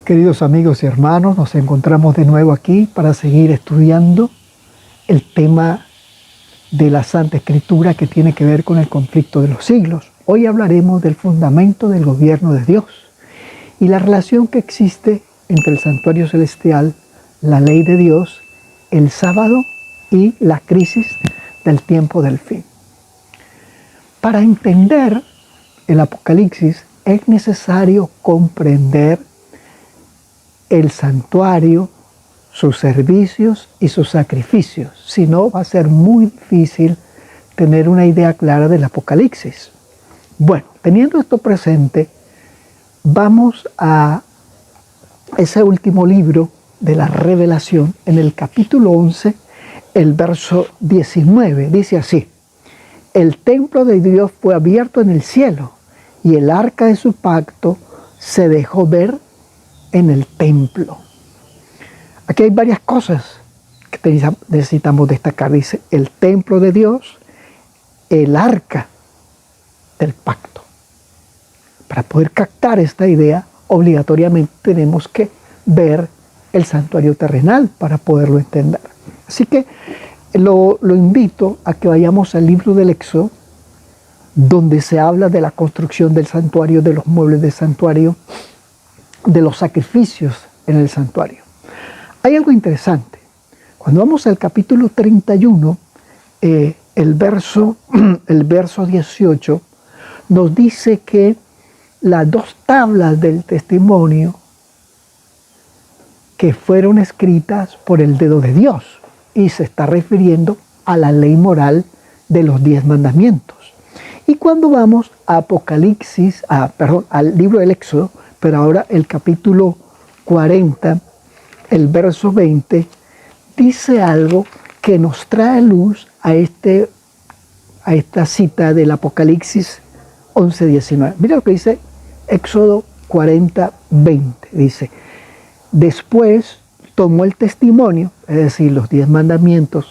Queridos amigos y hermanos, nos encontramos de nuevo aquí para seguir estudiando el tema de la Santa Escritura que tiene que ver con el conflicto de los siglos. Hoy hablaremos del fundamento del gobierno de Dios y la relación que existe entre el santuario celestial, la ley de Dios, el sábado y la crisis del tiempo del fin. Para entender el Apocalipsis es necesario comprender el santuario, sus servicios y sus sacrificios. Si no, va a ser muy difícil tener una idea clara del Apocalipsis. Bueno, teniendo esto presente, vamos a ese último libro de la Revelación, en el capítulo 11, el verso 19, dice así: el templo de Dios fue abierto en el cielo, y el arca de su pacto se dejó ver en el templo. Aquí hay varias cosas que necesitamos destacar. Dice, el templo de Dios, el arca del pacto. Para poder captar esta idea, obligatoriamente tenemos que ver el santuario terrenal para poderlo entender. Así que lo invito a que vayamos al libro del Éxodo, donde se habla de la construcción del santuario, de los muebles del santuario, de los sacrificios en el santuario. Hay algo interesante. Cuando vamos al capítulo 31, el verso 18, nos dice que las dos tablas del testimonio que fueron escritas por el dedo de Dios, y se está refiriendo a la ley moral de los 10 mandamientos. Y cuando vamos a al libro del Éxodo, pero ahora el capítulo 40, el verso 20, dice algo que nos trae luz a esta cita del Apocalipsis 11:19. Mira lo que dice Éxodo 40, 20. Dice, después tomó el testimonio, es decir, los 10 mandamientos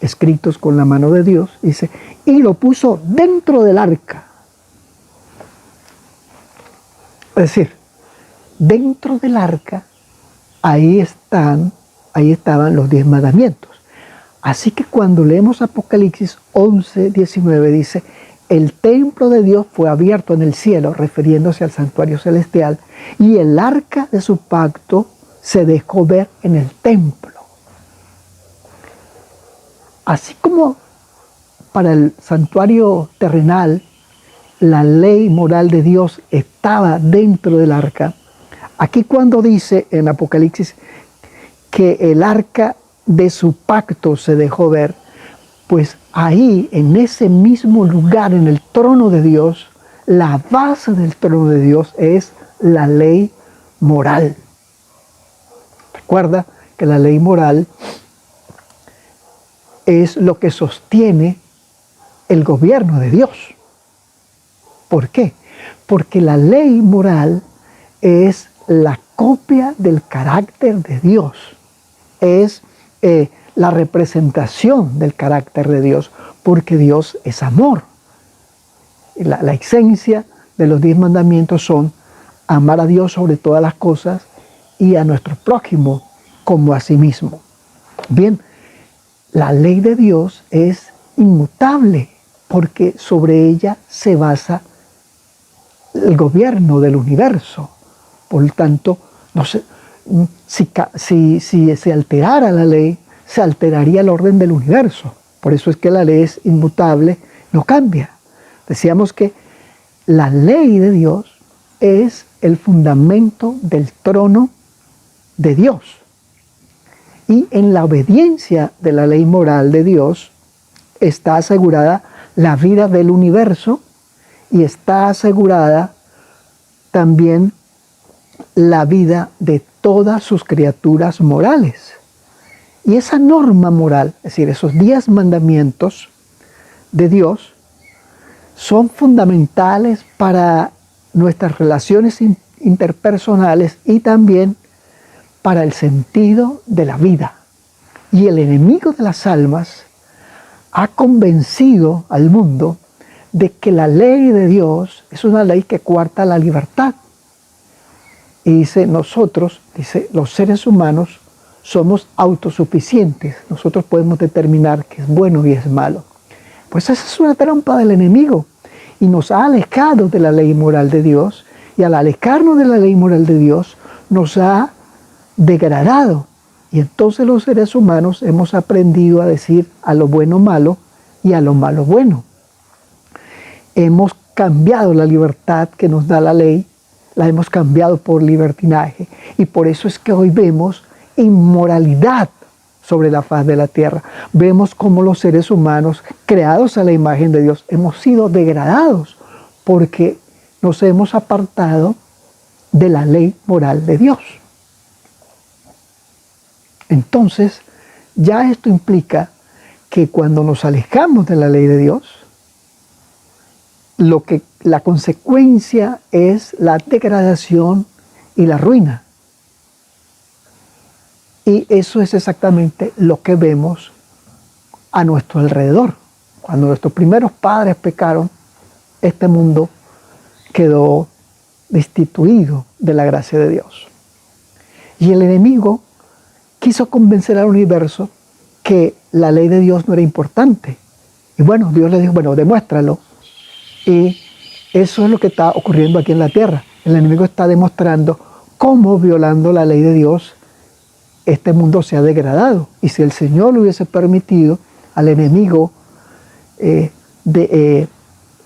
escritos con la mano de Dios, dice, y lo puso dentro del arca. Es decir, dentro del arca, ahí estaban los 10 mandamientos. Así que cuando leemos Apocalipsis 11:19 dice, el templo de Dios fue abierto en el cielo, refiriéndose al santuario celestial, y el arca de su pacto se dejó ver en el templo. Así como para el santuario terrenal, la ley moral de Dios estaba dentro del arca, aquí cuando dice en Apocalipsis que el arca de su pacto se dejó ver, pues ahí, en ese mismo lugar, en el trono de Dios, la base del trono de Dios es la ley moral. Recuerda que la ley moral es lo que sostiene el gobierno de Dios. ¿Por qué? Porque la ley moral es la copia del carácter de Dios. Es la representación del carácter de Dios, porque Dios es amor. La esencia de los 10 mandamientos son amar a Dios sobre todas las cosas y a nuestro prójimo como a sí mismo. Bien, la ley de Dios es inmutable porque sobre ella se basa el gobierno del universo. Por lo tanto, no sé, si se alterara la ley, se alteraría el orden del universo. Por eso es que la ley es inmutable, no cambia. Decíamos que la ley de Dios es el fundamento del trono de Dios. Y en la obediencia de la ley moral de Dios está asegurada la vida del universo y está asegurada también la vida de todas sus criaturas morales. Y esa norma moral, es decir, esos 10 mandamientos de Dios, son fundamentales para nuestras relaciones interpersonales y también para el sentido de la vida. Y el enemigo de las almas ha convencido al mundo de que la ley de Dios es una ley que coarta la libertad. Y dice, nosotros, dice, los seres humanos somos autosuficientes. Nosotros podemos determinar qué es bueno y es malo. Pues esa es una trampa del enemigo. Y nos ha alejado de la ley moral de Dios. Y al alejarnos de la ley moral de Dios, nos ha degradado. Y entonces los seres humanos hemos aprendido a decir a lo bueno malo y a lo malo bueno. Hemos cambiado la libertad que nos da la ley, la hemos cambiado por libertinaje. Y por eso es que hoy vemos inmoralidad sobre la faz de la tierra. Vemos cómo los seres humanos, creados a la imagen de Dios, hemos sido degradados porque nos hemos apartado de la ley moral de Dios. Entonces, ya esto implica que cuando nos alejamos de la ley de Dios, la consecuencia es la degradación y la ruina. Y eso es exactamente lo que vemos a nuestro alrededor. Cuando nuestros primeros padres pecaron, este mundo quedó destituido de la gracia de Dios. Y el enemigo quiso convencer al universo que la ley de Dios no era importante. Y bueno, Dios le dijo, bueno, demuéstralo. Y eso es lo que está ocurriendo aquí en la tierra. El enemigo está demostrando cómo, violando la ley de Dios, este mundo se ha degradado. Y si el Señor le hubiese permitido al enemigo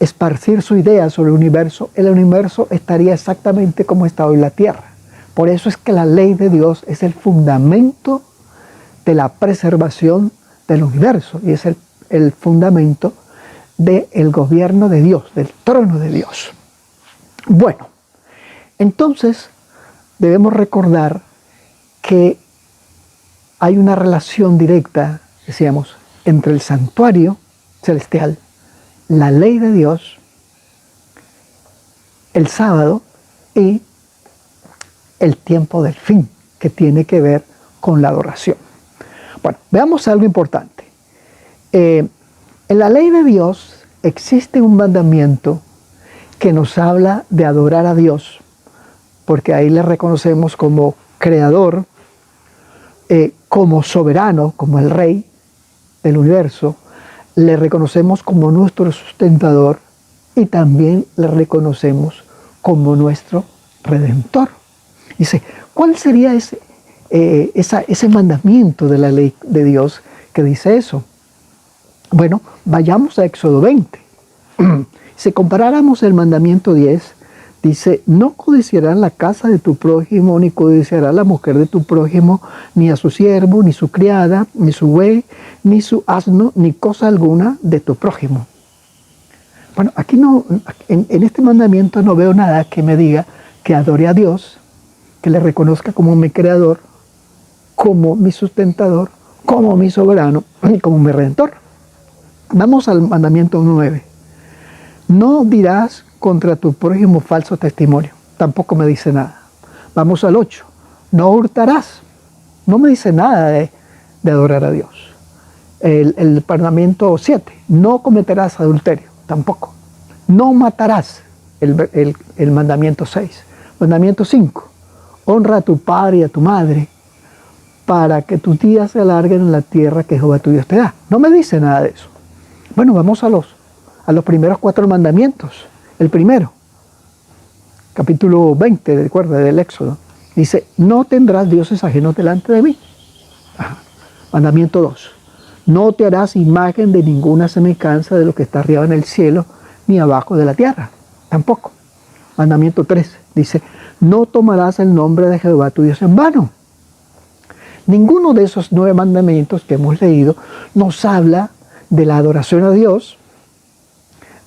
esparcir su idea sobre el universo estaría exactamente como está hoy la tierra. Por eso es que la ley de Dios es el fundamento de la preservación del universo y es el fundamento del gobierno de Dios, del trono de Dios. Bueno, entonces debemos recordar que hay una relación directa, decíamos, entre el santuario celestial, la ley de Dios, el sábado y el tiempo del fin, que tiene que ver con la adoración. Bueno, veamos algo importante. En la ley de Dios existe un mandamiento que nos habla de adorar a Dios, porque ahí le reconocemos como creador, como soberano, como el rey del universo, le reconocemos como nuestro sustentador y también le reconocemos como nuestro redentor. Dice, ¿cuál sería ese mandamiento de la ley de Dios que dice eso? Bueno, vayamos a Éxodo 20. Si comparáramos el mandamiento 10, dice, no codiciarás la casa de tu prójimo, ni codiciarás la mujer de tu prójimo, ni a su siervo, ni su criada, ni su buey, ni su asno, ni cosa alguna de tu prójimo. Bueno, aquí no, en este mandamiento no veo nada que me diga que adore a Dios, que le reconozca como mi creador, como mi sustentador, como mi soberano y como mi redentor. Vamos al mandamiento 9. No dirás contra tu prójimo falso testimonio. Tampoco me dice nada. Vamos al 8. No hurtarás. No me dice nada de adorar a Dios. El mandamiento 7. No cometerás adulterio. Tampoco. No matarás. El mandamiento 6. Mandamiento 5. Honra a tu padre y a tu madre para que tus días se alarguen en la tierra que Jehová tu Dios te da. No me dice nada de eso. Bueno, vamos a los primeros 4 mandamientos. El primero, capítulo 20, recuerda, del Éxodo, dice, no tendrás dioses ajenos delante de mí. Ajá. Mandamiento 2, no te harás imagen de ninguna semejanza de lo que está arriba en el cielo, ni abajo de la tierra. Tampoco. Mandamiento 3, dice, no tomarás el nombre de Jehová tu Dios en vano. Ninguno de esos 9 mandamientos que hemos leído nos habla de la adoración a Dios,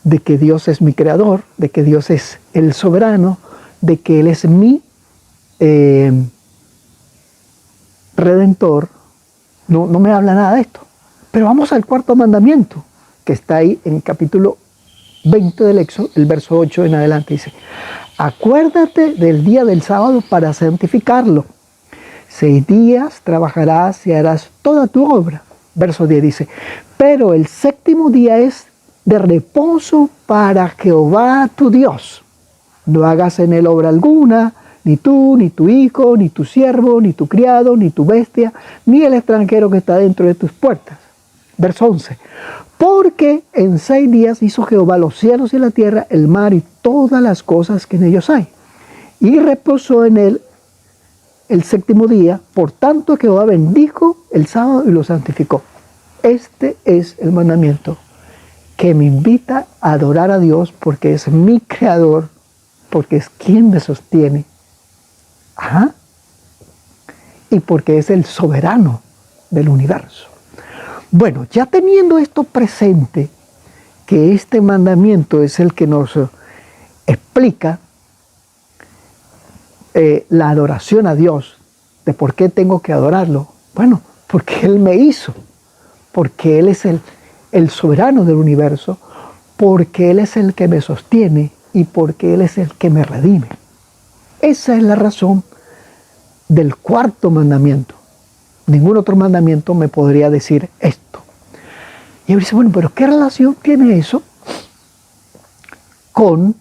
de que Dios es mi creador, de que Dios es el soberano, de que Él es mi redentor. No me habla nada de esto. Pero vamos al 4º mandamiento, que está ahí en el capítulo 20 del Éxodo, el verso 8 en adelante. Dice, acuérdate del día del sábado para santificarlo. 6 días trabajarás y harás toda tu obra. Verso 10 dice, pero el 7º día es de reposo para Jehová tu Dios. No hagas en él obra alguna, Ni tú, ni tu hijo, ni tu siervo, ni tu criado, ni tu bestia, ni el extranjero que está dentro de tus puertas. Verso 11. Porque en 6 días hizo Jehová los cielos y la tierra, el mar y todas las cosas que en ellos hay. Y reposó en él el 7º día, por tanto Jehová bendijo el sábado y lo santificó. Este es el mandamiento que me invita a adorar a Dios porque es mi creador, porque es quien me sostiene. Ajá. Y porque es el soberano del universo. Bueno, ya teniendo esto presente, que este mandamiento es el que nos explica la adoración a Dios, de por qué tengo que adorarlo. Bueno, porque Él me hizo, porque Él es el soberano del universo, porque Él es el que me sostiene y porque Él es el que me redime. Esa es la razón del 4º mandamiento. Ningún otro mandamiento me podría decir esto. Y él dice, bueno, pero ¿qué relación tiene eso con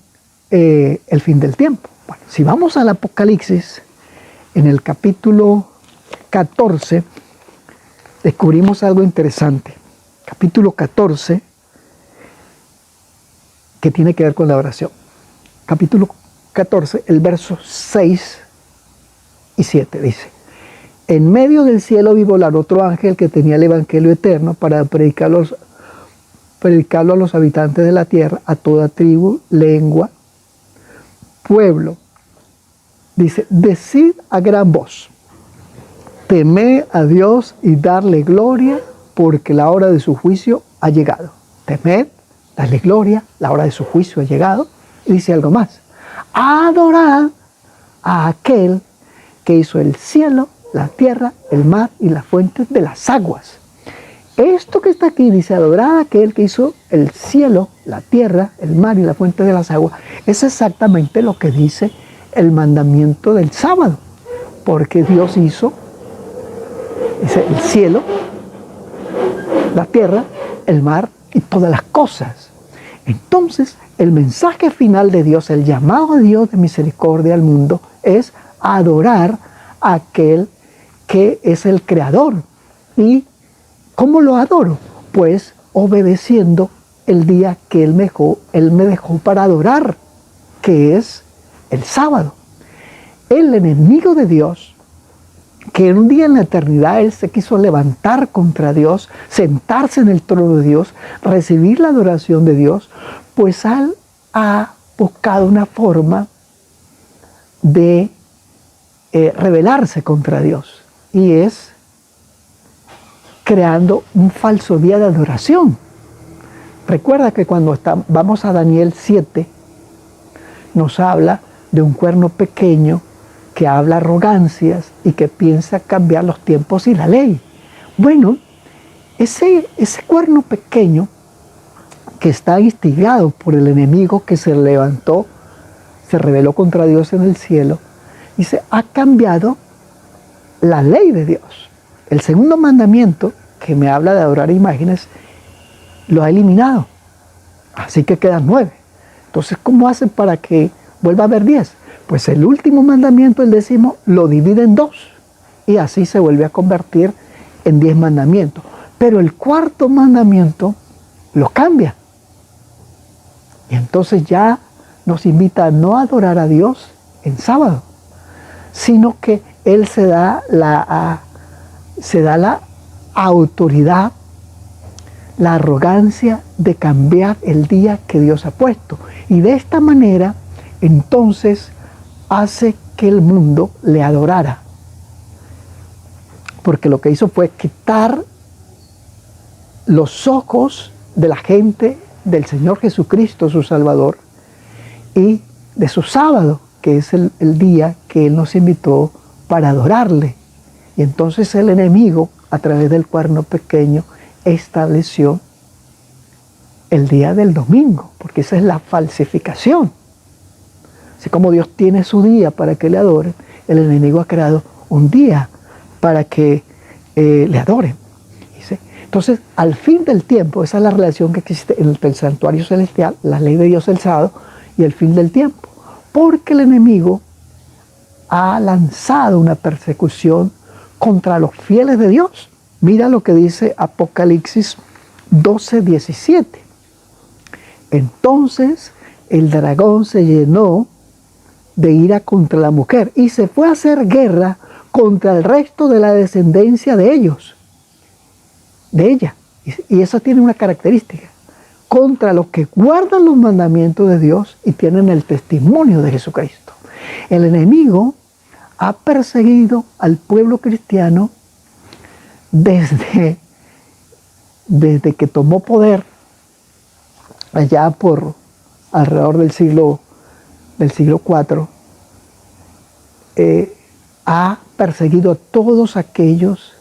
el fin del tiempo? Bueno, si vamos al Apocalipsis, en el capítulo 14, descubrimos algo interesante. Capítulo 14, que tiene que ver con la oración. Capítulo 14, el verso 6 y 7 dice: en medio del cielo vi volar otro ángel que tenía el evangelio eterno para predicarlo a los habitantes de la tierra, a toda tribu, lengua, pueblo. Dice, decid a gran voz, temed a Dios y darle gloria, porque la hora de su juicio ha llegado. Temed, darle gloria, la hora de su juicio ha llegado. Y dice algo más, adorad a aquel que hizo el cielo, la tierra, el mar y las fuentes de las aguas. Esto que está aquí dice, adorad a aquel que hizo el cielo, la tierra, el mar y las fuentes de las aguas. Es exactamente lo que dice el mandamiento del sábado, porque Dios hizo, dice, el cielo, la tierra, el mar y todas las cosas. Entonces, el mensaje final de Dios, el llamado de Dios de misericordia al mundo, es adorar a aquel que es el creador. ¿Y cómo lo adoro? Pues obedeciendo el día que Él me dejó para adorar, que es el sábado. El enemigo de Dios, que un día en la eternidad Él se quiso levantar contra Dios, sentarse en el trono de Dios, recibir la adoración de Dios, pues Él ha buscado una forma de rebelarse contra Dios, y es creando un falso día de adoración. Recuerda que cuando vamos a Daniel 7, nos habla de un cuerno pequeño que habla arrogancias y que piensa cambiar los tiempos y la ley. Bueno, ese cuerno pequeño que está instigado por el enemigo que se levantó, se rebeló contra Dios en el cielo, dice, ha cambiado la ley de Dios. El segundo mandamiento, que me habla de adorar imágenes, lo ha eliminado. Así que quedan 9. Entonces, ¿cómo hacen para que vuelva a haber 10? Pues el último mandamiento, el 10º, lo divide en 2. Y así se vuelve a convertir en 10 mandamientos. Pero el 4º mandamiento lo cambia. Y entonces ya nos invita a no adorar a Dios en sábado, sino que Él se da la autoridad, la arrogancia de cambiar el día que Dios ha puesto. Y de esta manera, entonces, hace que el mundo le adorara. Porque lo que hizo fue quitar los ojos de la gente del Señor Jesucristo, su Salvador, y de su sábado, que es el día que Él nos invitó para adorarle. Y entonces el enemigo, a través del cuerno pequeño, estableció el día del domingo, porque esa es la falsificación. Así como Dios tiene su día para que le adoren, el enemigo ha creado un día para que le adoren. ¿Sí? Entonces, al fin del tiempo, esa es la relación que existe entre el santuario celestial, la ley de Dios el sábado, y el fin del tiempo. Porque el enemigo ha lanzado una persecución contra los fieles de Dios. Mira lo que dice Apocalipsis 12:17. Entonces el dragón se llenó de ira contra la mujer y se fue a hacer guerra contra el resto de la descendencia de ellos, de ella. Y eso tiene una característica: contra los que guardan los mandamientos de Dios y tienen el testimonio de Jesucristo. El enemigo ha perseguido al pueblo cristiano desde que tomó poder allá por alrededor del siglo IV. Ha perseguido a todos aquellos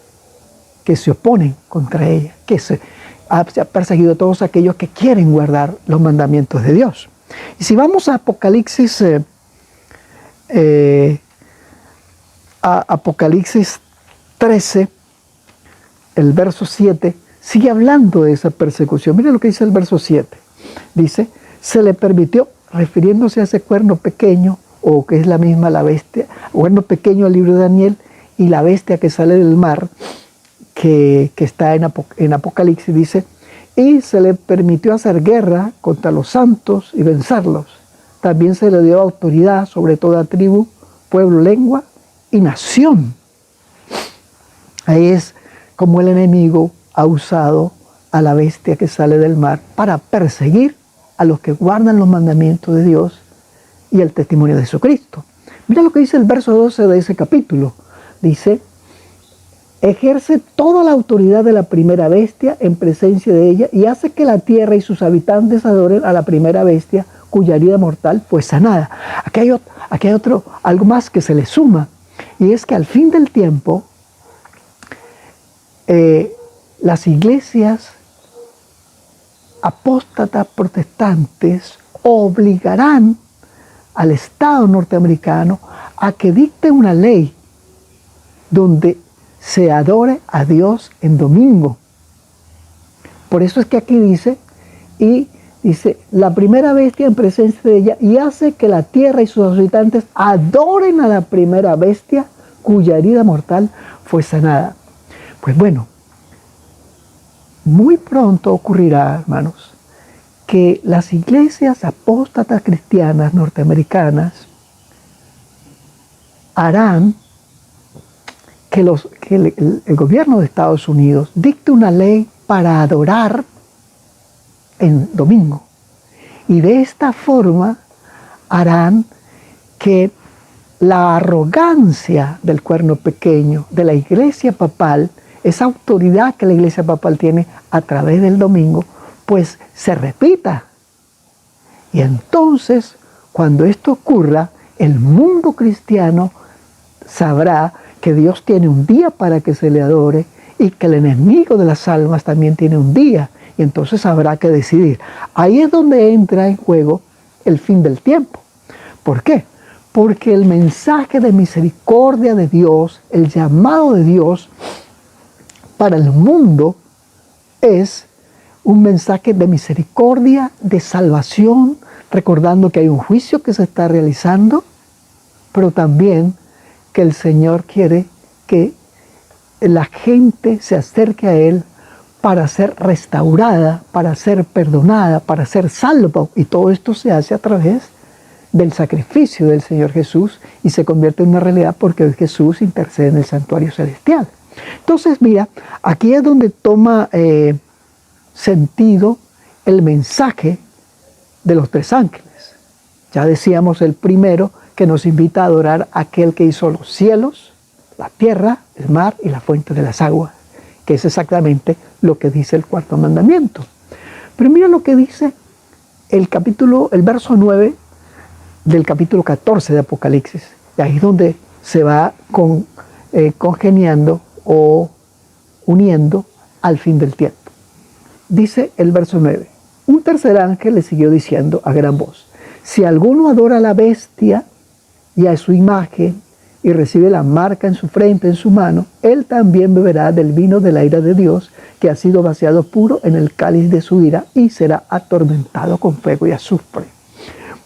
que se oponen contra ella, ha perseguido a todos aquellos que quieren guardar los mandamientos de Dios. Y si vamos a Apocalipsis, Apocalipsis 13, el verso 7, sigue hablando de esa persecución. Mira lo que dice el verso 7. Dice, se le permitió, refiriéndose a ese cuerno pequeño, o que es la misma la bestia, cuerno pequeño del libro de Daniel, y la bestia que sale del mar, que está en Apocalipsis, dice, y se le permitió hacer guerra contra los santos y vencerlos. También se le dio autoridad sobre toda tribu, pueblo, lengua y nación. Ahí es como el enemigo ha usado a la bestia que sale del mar para perseguir a los que guardan los mandamientos de Dios y el testimonio de Jesucristo. Mira lo que dice el verso 12 de ese capítulo. Dice, ejerce toda la autoridad de la primera bestia en presencia de ella y hace que la tierra y sus habitantes adoren a la primera bestia cuya herida mortal fue sanada. Aquí hay algo más que se le suma, y es que al fin del tiempo las iglesias apóstatas protestantes obligarán al Estado norteamericano a que dicte una ley donde se adore a Dios en domingo. Por eso es que aquí dice, la primera bestia en presencia de ella, y hace que la tierra y sus habitantes adoren a la primera bestia cuya herida mortal fue sanada. Pues bueno, muy pronto ocurrirá, hermanos, que las iglesias apóstatas cristianas norteamericanas harán que el gobierno de Estados Unidos dicte una ley para adorar en domingo. Y de esta forma harán que la arrogancia del cuerno pequeño, de la iglesia papal, esa autoridad que la iglesia papal tiene a través del domingo, pues se repita. Y entonces, cuando esto ocurra, el mundo cristiano sabrá que Dios tiene un día para que se le adore y que el enemigo de las almas también tiene un día, y entonces habrá que decidir. Ahí es donde entra en juego el fin del tiempo. ¿Por qué? Porque el mensaje de misericordia de Dios, el llamado de Dios para el mundo es un mensaje de misericordia, de salvación, recordando que hay un juicio que se está realizando, pero también que el Señor quiere que la gente se acerque a Él para ser restaurada, para ser perdonada, para ser salvo. Y todo esto se hace a través del sacrificio del Señor Jesús y se convierte en una realidad porque Jesús intercede en el santuario celestial. Entonces, mira, aquí es donde toma sentido el mensaje de los tres ángeles. Ya decíamos el primero, que nos invita a adorar a aquel que hizo los cielos, la tierra, el mar y la fuente de las aguas, que es exactamente lo que dice el cuarto mandamiento. Pero mira lo que dice el verso 9 del capítulo 14 de Apocalipsis. Y ahí es donde se va congeniando o uniendo al fin del tiempo. Dice el verso 9, un tercer ángel le siguió diciendo a gran voz, si alguno adora a la bestia y a su imagen y recibe la marca en su frente, en su mano, él también beberá del vino de la ira de Dios, que ha sido vaciado puro en el cáliz de su ira y será atormentado con fuego y azufre.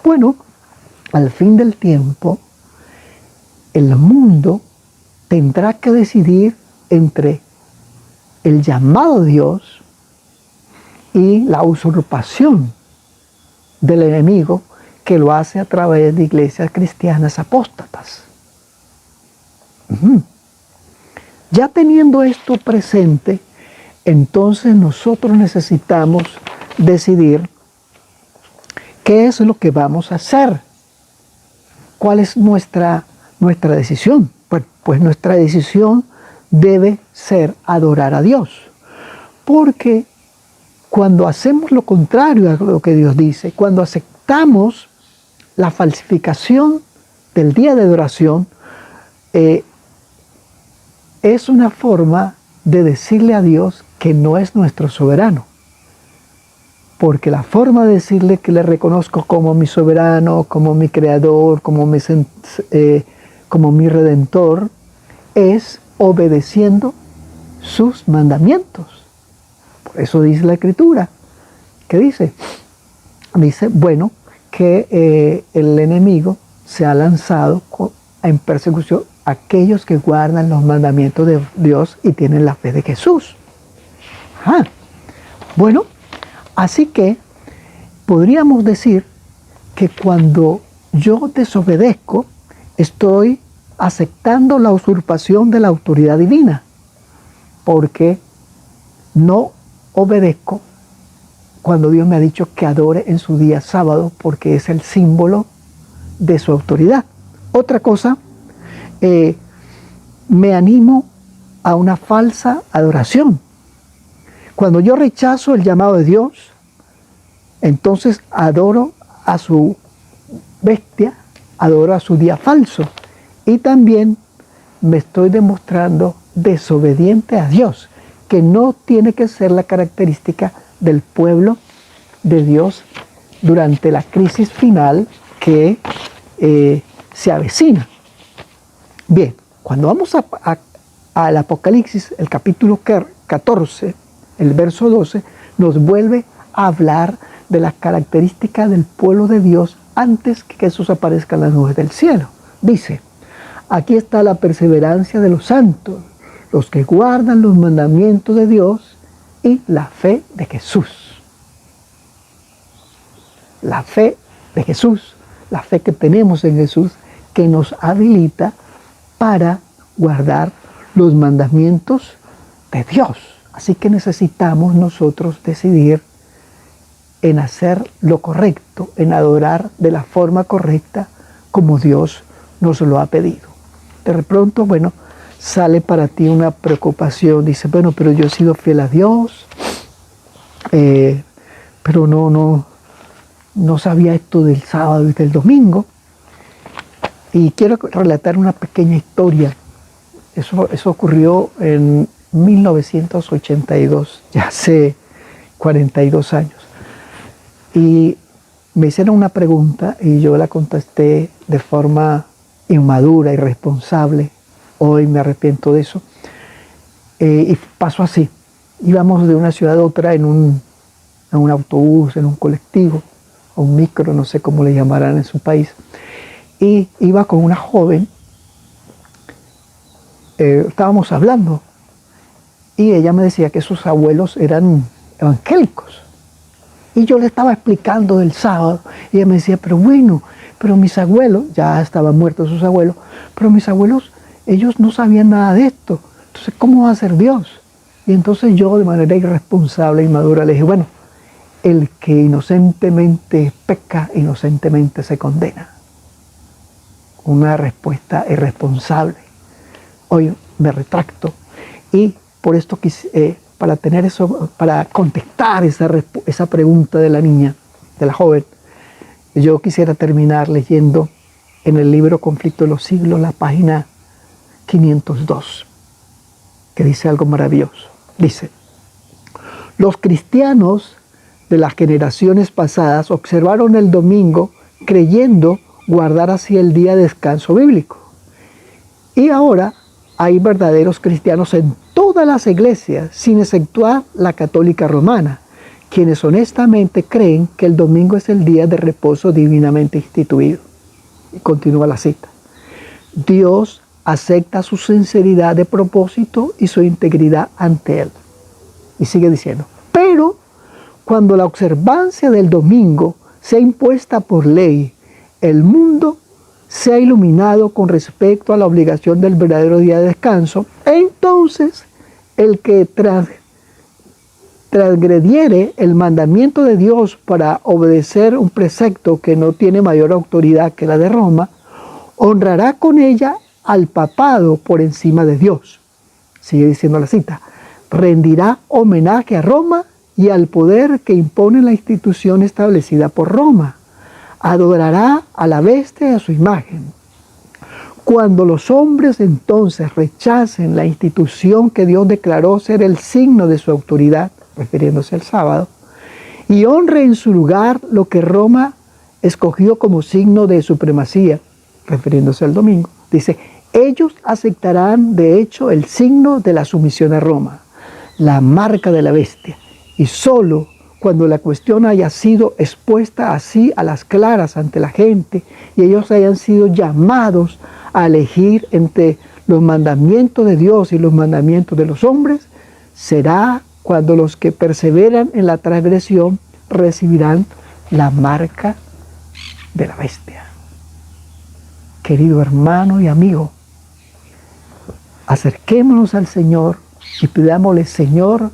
Bueno, al fin del tiempo, el mundo tendrá que decidir entre el llamado de Dios y la usurpación del enemigo, que lo hace a través de iglesias cristianas apóstatas. Ya teniendo esto presente, entonces nosotros necesitamos decidir qué es lo que vamos a hacer. ¿Cuál es nuestra decisión? Pues nuestra decisión debe ser adorar a Dios. Porque cuando hacemos lo contrario a lo que Dios dice, cuando aceptamos la falsificación del día de adoración, es una forma de decirle a Dios que no es nuestro soberano. Porque la forma de decirle que le reconozco como mi soberano, como mi creador, como mi redentor, es obedeciendo sus mandamientos. Por eso dice la Escritura, ¿qué dice? Dice, bueno, que el enemigo se ha lanzado en persecución a aquellos que guardan los mandamientos de Dios y tienen la fe de Jesús. Bueno, así que podríamos decir que cuando yo desobedezco, estoy aceptando la usurpación de la autoridad divina, porque no obedezco cuando Dios me ha dicho que adore en su día sábado, porque es el símbolo de su autoridad. Otra cosa, me animo a una falsa adoración. Cuando yo rechazo el llamado de Dios, entonces adoro a su bestia, adoro a su día falso, y también me estoy demostrando desobediente a Dios, que no tiene que ser la característica del pueblo de Dios durante la crisis final que se avecina. Bien, cuando vamos al Apocalipsis, el capítulo 14, el verso 12, nos vuelve a hablar de las características del pueblo de Dios antes que Jesús aparezca en las nubes del cielo. Dice, aquí está la perseverancia de los santos, los que guardan los mandamientos de Dios y la fe de Jesús. La fe de Jesús, la fe que tenemos en Jesús, que nos habilita para guardar los mandamientos de Dios. Así que necesitamos nosotros decidir en hacer lo correcto, en adorar de la forma correcta como Dios nos lo ha pedido. De pronto, bueno, sale para ti una preocupación, dice, bueno, pero yo he sido fiel a Dios, pero no sabía esto del sábado y del domingo. Y quiero relatar una pequeña historia. Eso ocurrió en 1982, ya hace 42 años. Y me hicieron una pregunta y yo la contesté de forma inmadura, irresponsable. Hoy me arrepiento de eso. Y pasó así. Íbamos de una ciudad a otra en un autobús, en un colectivo, o un micro, no sé cómo le llamarán en su país. Y iba con una joven. Estábamos hablando. Y ella me decía que sus abuelos eran evangélicos. Y yo le estaba explicando del sábado, y ella me decía, pero bueno, pero mis abuelos, ya estaban muertos sus abuelos, pero mis abuelos, ellos no sabían nada de esto, entonces ¿cómo va a ser Dios? Y entonces yo de manera irresponsable y madura le dije, bueno, el que inocentemente peca, inocentemente se condena. Una respuesta irresponsable. Hoy me retracto, y por esto quise... para tener eso, para contestar esa pregunta de la niña, de la joven, yo quisiera terminar leyendo en el libro Conflicto de los Siglos, la página 502, que dice algo maravilloso. Dice, los cristianos de las generaciones pasadas observaron el domingo creyendo guardar así el día de descanso bíblico. Y ahora hay verdaderos cristianos en todas las iglesias, sin exceptuar la católica romana, quienes honestamente creen que el domingo es el día de reposo divinamente instituido. Y continúa la cita. Dios acepta su sinceridad de propósito y su integridad ante Él. Y sigue diciendo, pero cuando la observancia del domingo sea impuesta por ley, el mundo sea iluminado con respecto a la obligación del verdadero día de descanso, entonces el que transgrediere el mandamiento de Dios para obedecer un precepto que no tiene mayor autoridad que la de Roma, honrará con ella al papado por encima de Dios. Sigue diciendo la cita, rendirá homenaje a Roma y al poder que impone la institución establecida por Roma. Adorará a la bestia y a su imagen. Cuando los hombres entonces rechacen la institución que Dios declaró ser el signo de su autoridad, refiriéndose al sábado, y honre en su lugar lo que Roma escogió como signo de supremacía, refiriéndose al domingo, dice, ellos aceptarán de hecho el signo de la sumisión a Roma, la marca de la bestia, y solo cuando la cuestión haya sido expuesta así a las claras ante la gente y ellos hayan sido llamados a elegir entre los mandamientos de Dios y los mandamientos de los hombres, será cuando los que perseveran en la transgresión recibirán la marca de la bestia. Querido hermano y amigo, acerquémonos al Señor y pidámosle, Señor,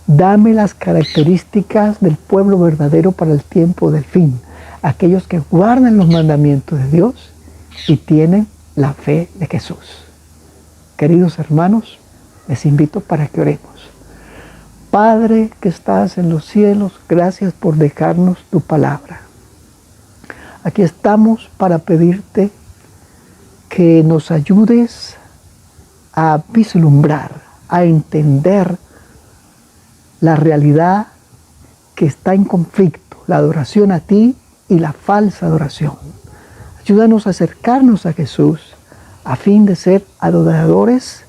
dame las características del pueblo verdadero para el tiempo del fin, aquellos que guardan los mandamientos de Dios y tienen la fe de Jesús. Queridos hermanos, les invito para que oremos. Padre que estás en los cielos, gracias por dejarnos tu palabra. Aquí estamos para pedirte que nos ayudes a vislumbrar, a entender la realidad que está en conflicto, la adoración a ti y la falsa adoración. Ayúdanos a acercarnos a Jesús a fin de ser adoradores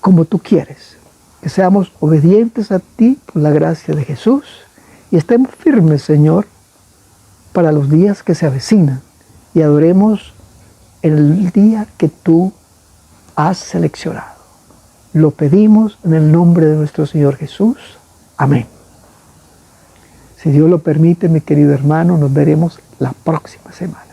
como tú quieres. Que seamos obedientes a ti por la gracia de Jesús y estemos firmes, Señor, para los días que se avecinan y adoremos en el día que tú has seleccionado. Lo pedimos en el nombre de nuestro Señor Jesús. Amén. Si Dios lo permite, mi querido hermano, nos veremos la próxima semana.